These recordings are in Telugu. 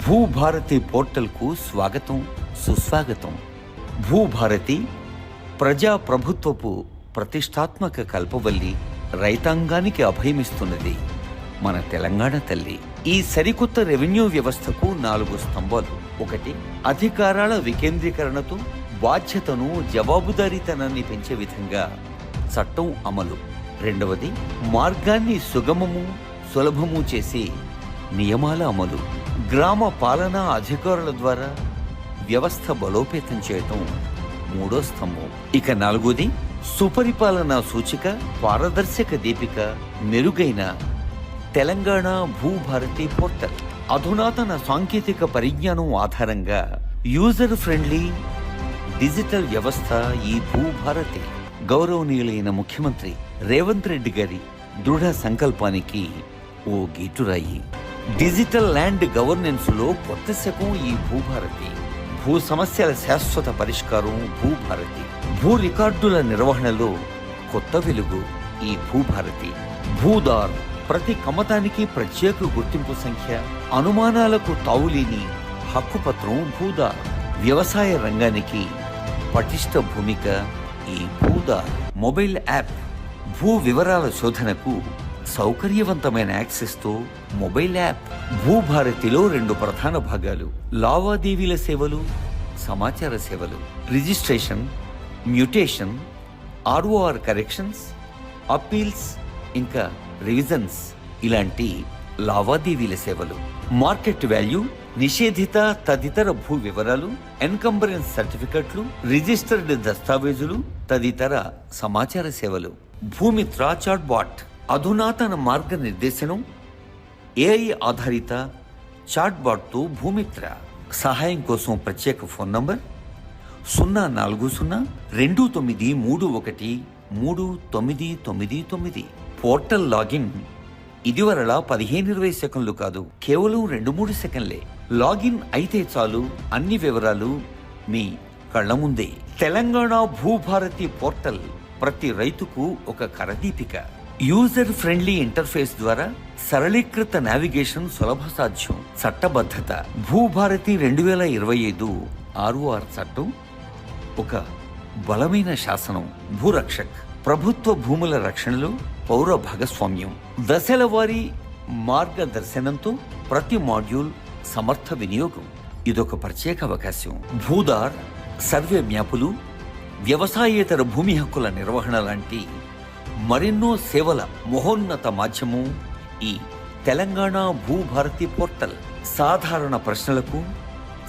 భూభారతి పోర్టల్కు స్వాగతం, సుస్వాగతం. భూభారతి ప్రజాప్రభుత్వపు ప్రతిష్టాత్మక కల్పవల్లి, రైతాంగానికి అభయమిస్తున్నది మన తెలంగాణ తల్లి. ఈ సరికొత్త రెవెన్యూ వ్యవస్థకు 4 స్తంభాలు. 1, అధికారాల వికేంద్రీకరణతో బాధ్యతను, జవాబుదారీతనాన్ని పెంచే విధంగా చట్టం అమలు. 2, మార్గాన్ని సుగమము, సులభము చేసి నియమాల అమలు. గ్రామ పాలనా అధికారుల ద్వారా వ్యవస్థ బలోపేతం చేయటం 3వ స్తంభం. ఇక 4ది సుపరిపాలనా సూచిక, పారదర్శక దీపిక, మెరుగైన తెలంగాణ భూభారతి పోర్టల్. అధునాతన సాంకేతిక పరిజ్ఞానం ఆధారంగా యూజర్ ఫ్రెండ్లీ డిజిటల్ వ్యవస్థ ఈ భూభారతి. గౌరవనీయులైన ముఖ్యమంత్రి రేవంత్ రెడ్డి గారి దృఢ సంకల్పానికి ఓ గీటురాయి. డిజిటల్ ల్యాండ్ గవర్నెన్స్ లో కొత్త శకం ఈ భూభారతి. భూ సమస్యల శాశ్వత పరిష్కారం భూభారతి. భూ రికార్డుల నిర్వహణలో కొత్త వెలుగు ఈ భూభారతి. భూదార్, ప్రతి కమతానికి ప్రత్యేక గుర్తింపు సంఖ్య, అనుమానాలకు తావులేని హక్కుపత్రం భూదార్. వ్యవసాయ రంగానికి పటిష్ట భూమిక ఈ భూదార్. మొబైల్ యాప్, భూ వివరాల శోధనకు సౌకర్యవంతమైన యాక్సెస్ తో మొబైల్ యాప్. భూభారతిలో 2 ప్రధాన భాగాలు: లావాదేవీల సేవలు, సమాచార సేవలు. Registration, mutation, ROR corrections, appeals, ఇంకా రివిజన్స్ ఇలాంటి లావాదేవీల సేవలు. మార్కెట్ వాల్యూ, నిషేధిత తదితర భూ వివరాలు, ఎన్కంబరెన్స్ సర్టిఫికెట్లు, రిజిస్టర్డ్ దస్తావేజులు తదితర సమాచార సేవలు. భూమిత్ర చాట్బాట్, అధునాతన మార్గనిర్దేశనం, ఏఐ ఆధారిత చాట్బాట్తో భూమిత్ర. సహాయం కోసం ప్రత్యేక ఫోన్ నంబర్ 04029313999. పోర్టల్ లాగిన్ ఇదివరలా 15-20 సెకండ్లు కాదు, కేవలం 2-3 సెకండ్లే. లాగిన్ అయితే చాలు, అన్ని వివరాలు మీ కళ్ల ముందే. తెలంగాణ భూభారతి పోర్టల్ ప్రతి రైతుకు ఒక కరదీపిక. యూజర్ ఫ్రెండ్లీ ఇంటర్ఫేస్ ద్వారా సరళీకృత నావిగేషన్ సులభ సాధ్యం. చట్టబద్ధత. భూభారతి 2025 ROR చట్టం ఒక బలమైన శాసనం. భూరక్షక్, ప్రభుత్వ భూముల రక్షణలో పౌర భాగస్వామ్యం. దశల వారీ మార్గదర్శనంతో ప్రతి మాడ్యూల్ సమర్థ వినియోగం. ఇదొక ప్రత్యేక అవకాశం. భూదార్, సర్వే మ్యాపులు, వ్యవసాయేతర భూమి హక్కుల నిర్వహణ లాంటి మరెన్నో సేవల మహోన్నత మాధ్యమం ఈ తెలంగాణ భూభారతి పోర్టల్. సాధారణ ప్రశ్నలకు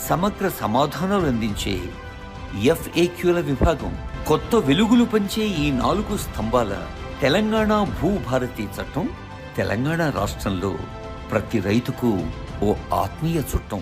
సమగ్ర సమాధానాలు అందించే FAQల విభాగం. కొత్త వెలుగులు పంచే ఈ 4 స్తంభాల తెలంగాణ భూభారతి చట్టం తెలంగాణ రాష్ట్రంలో ప్రతి రైతుకు ఓ ఆత్మీయ చుట్టం.